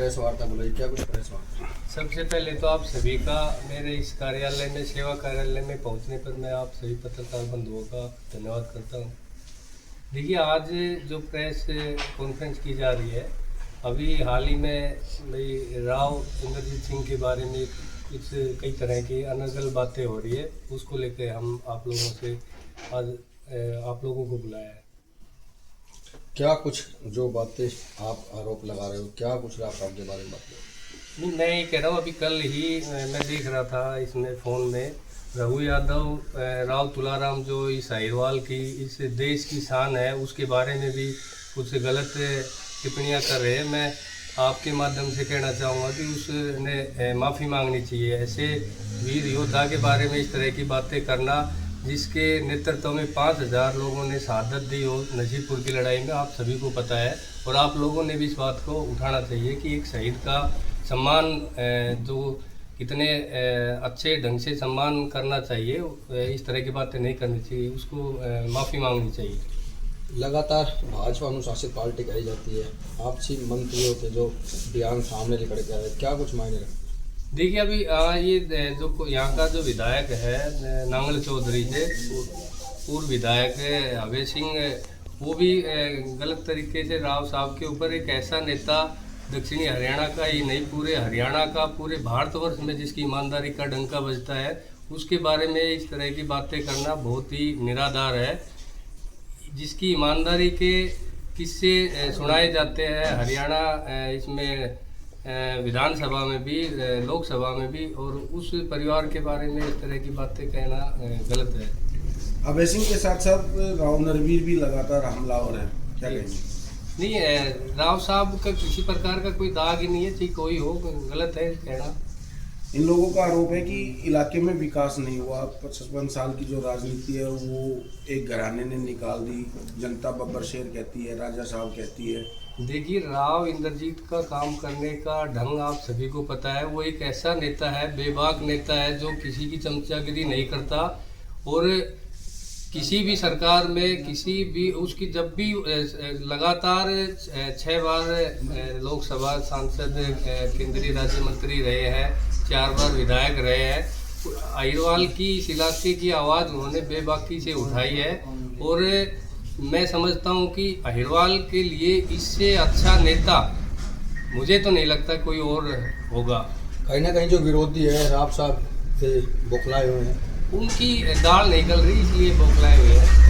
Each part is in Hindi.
प्रेस वार्ता बुलाई, क्या कुछ प्रेस वार्ता? सबसे पहले तो आप सभी का मेरे इस कार्यालय में, सेवा कार्यालय में पहुंचने पर मैं आप सभी पत्रकार बंधुओं का धन्यवाद करता हूं। देखिए, आज जो प्रेस कॉन्फ्रेंस की जा रही है, अभी हाल ही में भाई राव इंद्रजीत सिंह के बारे में कुछ कई तरह की अनर्गल बातें हो रही है, उसको लेकर हम आप लोगों से आज आप लोगों को बुलाया है। क्या कुछ जो बातें आप आरोप लगा रहे हो, क्या कुछ राव साहब के बारे में बात करो? नहीं, मैं ये कह रहा हूँ, अभी कल ही मैं देख रहा था इसमें फ़ोन में रघु यादव, राव तुलाराम जो इस अहिरवाल की, इस देश की शान है, उसके बारे में भी कुछ गलत टिप्पणियाँ कर रहे हैं। मैं आपके माध्यम से कहना चाहूँगा कि उसने माफ़ी मांगनी चाहिए। ऐसे वीर योद्धा के बारे में इस तरह की बातें करना, जिसके नेतृत्व में 5000 लोगों ने शहादत दी हो नजीपुर की लड़ाई में, आप सभी को पता है। और आप लोगों ने भी इस बात को उठाना चाहिए कि एक शहीद का सम्मान जो कितने अच्छे ढंग से सम्मान करना चाहिए, इस तरह की बातें नहीं करनी चाहिए, उसको माफ़ी मांगनी चाहिए। लगातार भाजपा अनुशासित पार्टी कही जाती है, आपसी मंत्रियों के जो बयान सामने लेकर के आए, क्या कुछ मायने रखते हैं? देखिए, अभी ये जो यहाँ का जो विधायक है नांगल चौधरी से, पूर्व विधायक अभय सिंह, वो भी गलत तरीके से राव साहब के ऊपर, एक ऐसा नेता दक्षिणी हरियाणा का ही नहीं, पूरे हरियाणा का, पूरे भारतवर्ष में जिसकी ईमानदारी का डंका बजता है, उसके बारे में इस तरह की बातें करना बहुत ही निराधार है। जिसकी ईमानदारी के किस्से सुनाए जाते हैं हरियाणा इसमें विधानसभा में भी, लोकसभा में भी, और उस परिवार के बारे में इस तरह की बातें कहना गलत है। अभय सिंह के साथ साथ राव नरवीर भी लगातार हमलावर है, क्या कहेंगे? नहीं, राव साहब का किसी प्रकार का कोई दाग ही नहीं है, चाहे कोई हो, गलत है कहना। इन लोगों का आरोप है कि इलाके में विकास नहीं हुआ। 55 साल की जो राजनीति है वो एक घराने ने निकाल दी, जनता बब्बर शेर कहती है, राजा साहब कहती है। देखिए, राव इंद्रजीत का काम करने का ढंग आप सभी को पता है। वो एक ऐसा नेता है, बेबाक नेता है, जो किसी की चमचागिरी नहीं करता, और किसी भी सरकार में, किसी भी उसकी, जब भी लगातार 6 बार लोकसभा सांसद, केंद्रीय राज्य मंत्री रहे हैं, 4 बार विधायक रहे हैं, अहिरवाल की, इस इलाके की आवाज़ उन्होंने बेबाकी से उठाई है। और मैं समझता हूं कि अहिरवाल के लिए इससे अच्छा नेता मुझे तो नहीं लगता कोई और होगा। कहीं ना कहीं जो विरोधी है राव साहब से बौखलाए हुए हैं, उनकी दाल निकल रही, इसलिए बौखलाए हुए हैं।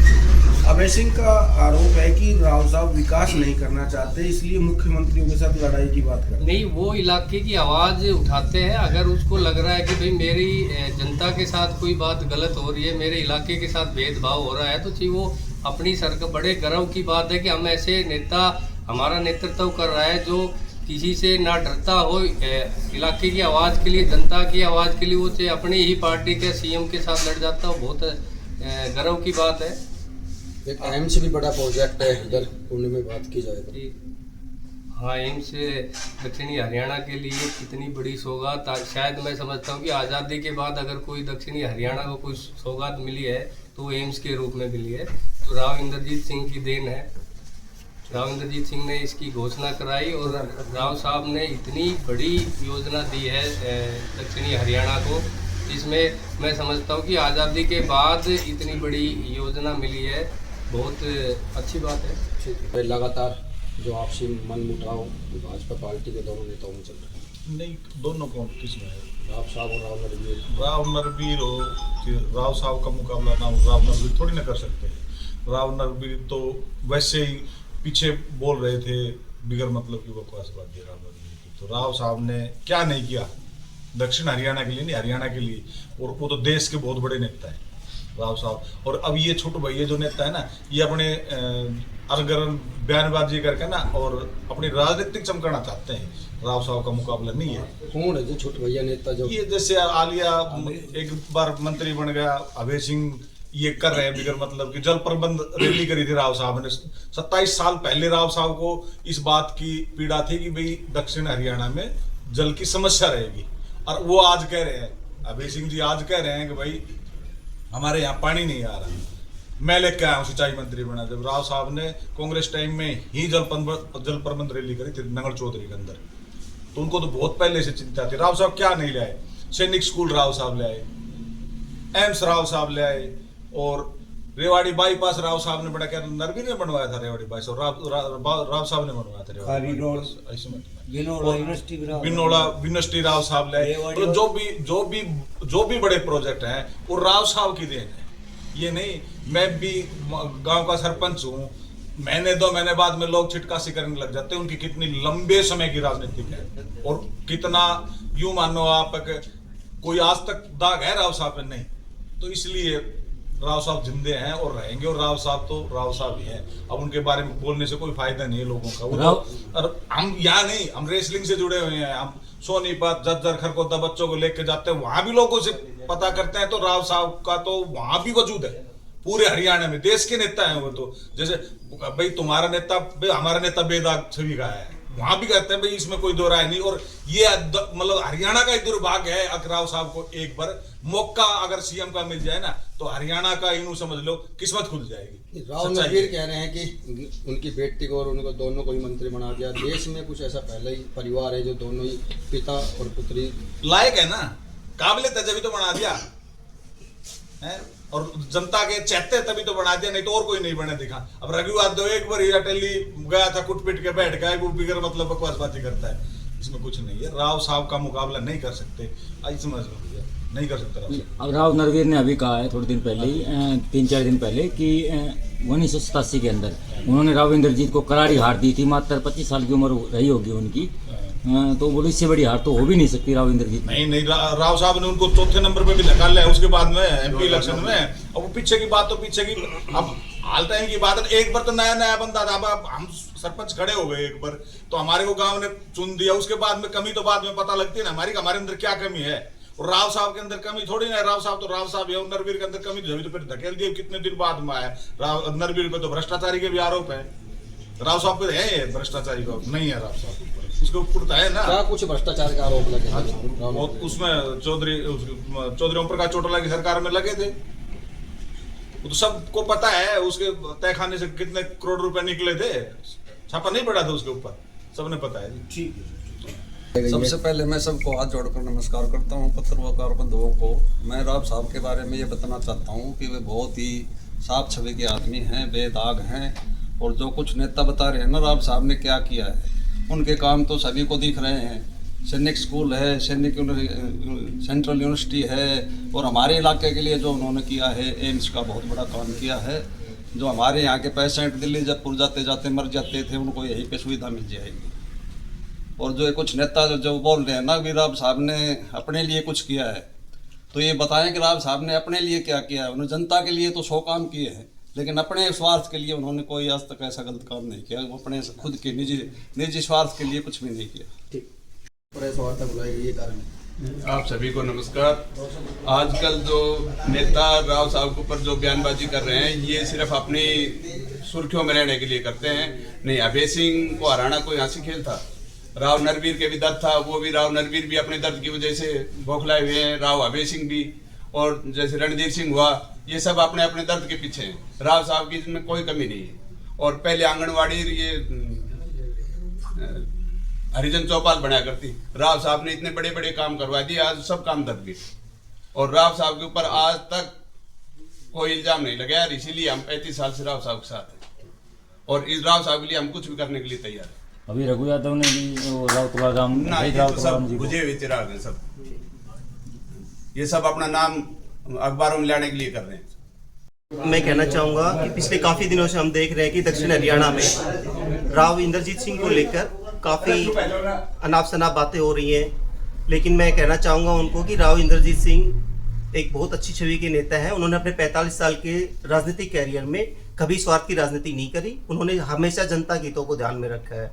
अभय सिंह का आरोप है कि राव साहब विकास नहीं करना चाहते, इसलिए मुख्यमंत्रियों के साथ लड़ाई की बात करते हैं। नहीं, वो इलाके की आवाज़ उठाते हैं। अगर उसको लग रहा है कि भाई मेरी जनता के साथ कोई बात गलत हो रही है, मेरे इलाके के साथ भेदभाव हो रहा है, तो चाहिए वो अपनी सरकार, बड़े गर्व की बात है कि हम ऐसे नेता, हमारा नेतृत्व कर रहा है जो किसी से ना डरता हो, इलाके की आवाज़ के लिए, जनता की आवाज़ के लिए वो चाहे अपनी ही पार्टी के सीएम के साथ लड़ जाता हो, बहुत गर्व की बात है। एक एम्स भी बड़ा प्रोजेक्ट है इधर पुणे में, बात की जाए तो। हाँ, एम्स दक्षिणी हरियाणा के लिए कितनी बड़ी सौगात, शायद मैं समझता हूँ कि आज़ादी के बाद अगर कोई दक्षिणी हरियाणा को कोई सौगात मिली है तो वो एम्स के रूप में मिली है, तो राव इंद्रजीत सिंह की देन है। राव इंद्रजीत सिंह ने इसकी घोषणा कराई, और राव साहब ने इतनी बड़ी योजना दी है दक्षिणी हरियाणा को, इसमें मैं समझता हूँ कि आज़ादी के बाद इतनी बड़ी योजना मिली है, बहुत अच्छी बात है। लगातार जो आपसी मन मुटाव भाजपा पार्टी के दोनों नेताओं में चल रहा है। नहीं, दोनों कौन किसमें है? राव साहब और राव नरवीर। राव नरवीर हो कि राव साहब का मुकाबला ना हो, राव नरवीर थोड़ी ना कर सकते हैं। राव नरवीर तो वैसे ही पीछे बोल रहे थे बिगर मतलब की बकवासबाजी राव नरवीर की। तो राव साहब ने क्या नहीं किया दक्षिण हरियाणा के लिए, नहीं हरियाणा के लिए, और वो तो देश के बहुत बड़े नेता हैं राव साहब। और अब ये छोटे भैया जो नेता है ना, ये अपने अरगरन बयानबाजी करके ना और अपनी राजनीतिक चमकाना चाहते हैं। राव साहब का मुकाबला नहीं है। कौन है जो छोटे भैया नेता? जो ये जैसे आलिया एक बार मंत्री बन गया, अभय सिंह ये कर रहे हैं बिगर मतलब कि जल प्रबंध रैली करी थी राव साहब ने। 27 साल पहले राव साहब को इस बात की पीड़ा थी कि भाई दक्षिण हरियाणा में जल की समस्या रहेगी, और वो आज कह रहे हैं, अभय सिंह जी आज कह रहे हैं कि भाई हमारे यहाँ पानी नहीं आ रहा। मैं लेके आया हूँ सिंचाई मंत्री बना, जब राव साहब ने कांग्रेस टाइम में ही जल प्रबंध रैली करी थी नंगल चौधरी के अंदर। तो उनको तो बहुत पहले से चिंता थी। राव साहब क्या नहीं लाए? सैनिक स्कूल राव साहब ले आए, एम्स राव साहब ले आए, और रेवाड़ी बाईपास राव साहब ने बड़ा, क्या नरवीर ने बनवाया था रेवाड़ी बाईपास, और राव साहब ने बनवाया था रेवाड़ी बाईपास। बिनोड़ा यूनिवर्सिटी राव साहब ले। तो जो भी बड़े प्रोजेक्ट हैं वो राव साहब की देन है। ये नहीं, मैं भी गांव का सरपंच हूँ, महीने 2 महीने बाद में लोग छिटकासी करने लग जाते हैं। उनकी कितनी लंबे समय की राजनीति है, और कितना यूं मानो आप कोई आज तक दाग है राव साहब पे? नहीं। तो इसलिए राव साहब जिंदे हैं और रहेंगे, और राव साहब तो राव साहब ही हैं। अब उनके बारे में बोलने से कोई फायदा नहीं है लोगों का। वो और हम यहाँ नहीं, हम रेसलिंग से जुड़े हुए हैं, हम सोनीपत, जज्जर, खरगोदा बच्चों को लेकर जाते हैं, वहां भी लोगों से पता करते हैं। तो राव साहब का तो वहां भी वजूद है पूरे हरियाणा में। देश के नेता हैं वो तो। जैसे भाई तुम्हारा नेता, हमारा नेता बेदाग छवि का है, वहां भी कहते हैं भाई इसमें कोई दो राय नहीं। और ये मतलब हरियाणा का ही दुर्भाग्य है। राव साहब को एक बार मौका अगर सीएम का मिल जाए ना, तो हरियाणा का इनू समझ लो किस्मत खुल जाएगी। राव नरवीर कह रहे हैं कि उनकी बेटी को और उनको दोनों को ही मंत्री बना दिया। देश में कुछ ऐसा पहले ही परिवार है जो दोनों ही पिता और पुत्री लायक है ना, काबिलियत है, जब तो बना दिया है। और जनता के चाहते तभी तो बना दिया, नहीं तो और कोई नहीं बने दिखा। अब रघु यादव एक बार अटेली गया था, कुटपीट के बैठ गया, वो बिगर मतलब बकवासबाजी करता है। इसमें कुछ नहीं है। राव साहब का मुकाबला नहीं कर सकते, समझ लो, नहीं कर सकता। राव नरवीर ने अभी कहा है थोड़े दिन पहले ही, 3-4 दिन पहले, कि 1987 के अंदर उन्होंने राव इंद्रजीत को करारी हार दी थी। मात्र 25 साल की उम्र रही होगी उनकी, तो बोलो इससे बड़ी हार तो हो भी नहीं सकती राव इंद्रजीत। नहीं, राव साहब ने उनको चौथे नंबर पे भी निकाल लिया उसके बाद में एमपी इलेक्शन में। और वो पीछे की बात तो पीछे की, अब हाल टाइम की बात है। एक बार तो नया बंदा था, अब हम सरपंच खड़े हो गए एक बार, तो हमारे को गांव ने चुन दिया। उसके बाद में कमी तो बाद में पता लगती है ना हमारे अंदर क्या कमी है। और राव साहब के अंदर कमी थोड़ी ना है। राव साहब तो राव साहब है। नरवीर के अंदर कमी तो फिर धकेल दिए, कितने दिन बाद में आया। नरवीर पे तो भ्रष्टाचारी के भी आरोप है। राव साहब पे है भ्रष्टाचारी का नहीं है? राव साहब उसके ऊपर तो है ना। क्या कुछ भ्रष्टाचार का आरोप लगे? उसमें चौधरी ओम प्रकाश चौटाला की सरकार में लगे थे, वो तो सबको पता है। उसके तहखाने से कितने करोड़ रुपए निकले थे, छापा नहीं पड़ा था उसके ऊपर, सबने पता है। ठीक है। सबसे पहले मैं सबको हाथ जोड़कर नमस्कार करता हूँ, पत्रकार बंधुओं को। मैं राव साहब के बारे में ये बताना चाहता हूँ कि वे बहुत ही साफ छवि के आदमी हैं, बेदाग हैं। और जो कुछ नेता बता रहे हैं ना राव साहब ने क्या किया है, उनके काम तो सभी को दिख रहे हैं। सैनिक स्कूल है, सैनिक सेंट्रल यूनिवर्सिटी है, और हमारे इलाके के लिए जो उन्होंने किया है, एम्स का बहुत बड़ा काम किया है। जो हमारे यहाँ के पेशेंट दिल्ली जयपुर जाते जाते मर जाते थे, उनको यहीं पे सुविधा मिल जाएगी। और जो कुछ नेता जो बोल रहे हैं ना कि राव साहब ने अपने लिए कुछ किया है, तो ये बताएं कि राव साहब ने अपने लिए क्या किया है। उन्होंने जनता के लिए तो 100 काम किए हैं, लेकिन अपने स्वार्थ के लिए उन्होंने कोई आज तक ऐसा गलत काम नहीं किया। वो अपने खुद के निजी स्वार्थ के लिए कुछ भी नहीं किया। ठीक, प्रेस वार्ता बुलाई गई, ये कारण आप सभी को नमस्कार। आजकल जो नेता राव साहब के ऊपर जो बयानबाजी कर रहे हैं, ये सिर्फ अपनी सुर्खियों में रहने के लिए करते हैं। नहीं, अभय सिंह को हराना कोई हंसी खेल था। राव नरवीर के भी दर्द था, वो भी राव नरवीर भी अपने दर्द की वजह से बौखलाए हुए हैं, राव अभय सिंह भी, और जैसे रणधीर सिंह हुआ, ये सब अपने अपने दर्द के पीछे हैं। राव साहब की इसमें कोई कमी नहीं है। और पहले आंगनवाड़ी ये हरिजन चौपाल बनाया करती, राव साहब ने इतने बड़े बड़े काम करवा दिए, आज सब काम दब गए। और राव साहब के ऊपर आज तक कोई इल्जाम नहीं लगाया, इसीलिए हम 35 साल से राव साहब के साथ हैं। और इस राव साहब के लिए हम कुछ भी करने के लिए तैयार हैं। अभी रघु यादव ने भी राव तुलाराम बुझे हुए चिराग हैं सब, ये सब अपना नाम अखबारों में लाने के लिए कर रहे हैं। मैं कहना चाहूँगा कि पिछले काफ़ी दिनों से हम देख रहे हैं कि दक्षिण हरियाणा में राव इंद्रजीत सिंह को लेकर काफ़ी अनाप शनाप बातें हो रही हैं। लेकिन मैं कहना चाहूँगा उनको कि राव इंद्रजीत सिंह एक बहुत अच्छी छवि के नेता हैं। उन्होंने अपने 45 साल के राजनीतिक कैरियर में कभी स्वार्थ की राजनीति नहीं करी। उन्होंने हमेशा जनता के हितों को ध्यान में रखा है।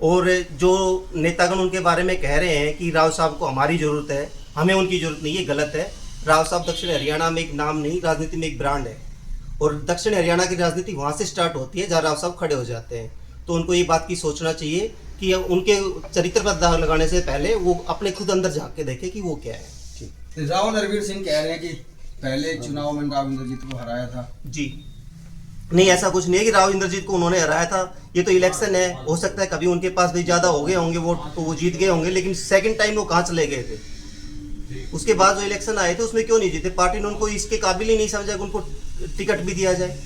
और जो नेतागण उनके बारे में कह रहे हैं कि राव साहब को हमारी ज़रूरत है, हमें उनकी ज़रूरत नहीं, ये गलत है। राव साहब दक्षिण हरियाणा में एक नाम नहीं, राजनीति में एक ब्रांड है। और दक्षिण हरियाणा की राजनीति वहाँ से स्टार्ट होती है जहाँ राव साहब खड़े हो जाते हैं। तो उनको ये बात की सोचना चाहिए कि उनके चरित्र पर दाग लगाने से पहले वो अपने खुद अंदर झाँक के देखें कि वो क्या है। राव नरवीर सिंह कह रहे हैं कि पहले चुनाव में राव इंद्रजीत को हराया था जी, नहीं, ऐसा कुछ नहीं है कि राव इंद्रजीत को उन्होंने हराया था। ये तो इलेक्शन है, हो सकता है कभी उनके पास भी ज़्यादा हो गए होंगे वोट तो वो जीत गए होंगे, लेकिन सेकंड टाइम वो कहाँ चले गए थे? उसके बाद जो इलेक्शन आए थे उसमें क्यों नहीं जीते? पार्टी ने उनको इसके काबिल ही नहीं समझा कि उनको टिकट भी दिया जाए।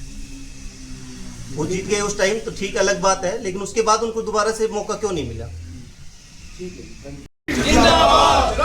वो जीत गए उस टाइम तो ठीक, अलग बात है, लेकिन उसके बाद उनको दोबारा से मौका क्यों नहीं मिला? जिंदाबाद।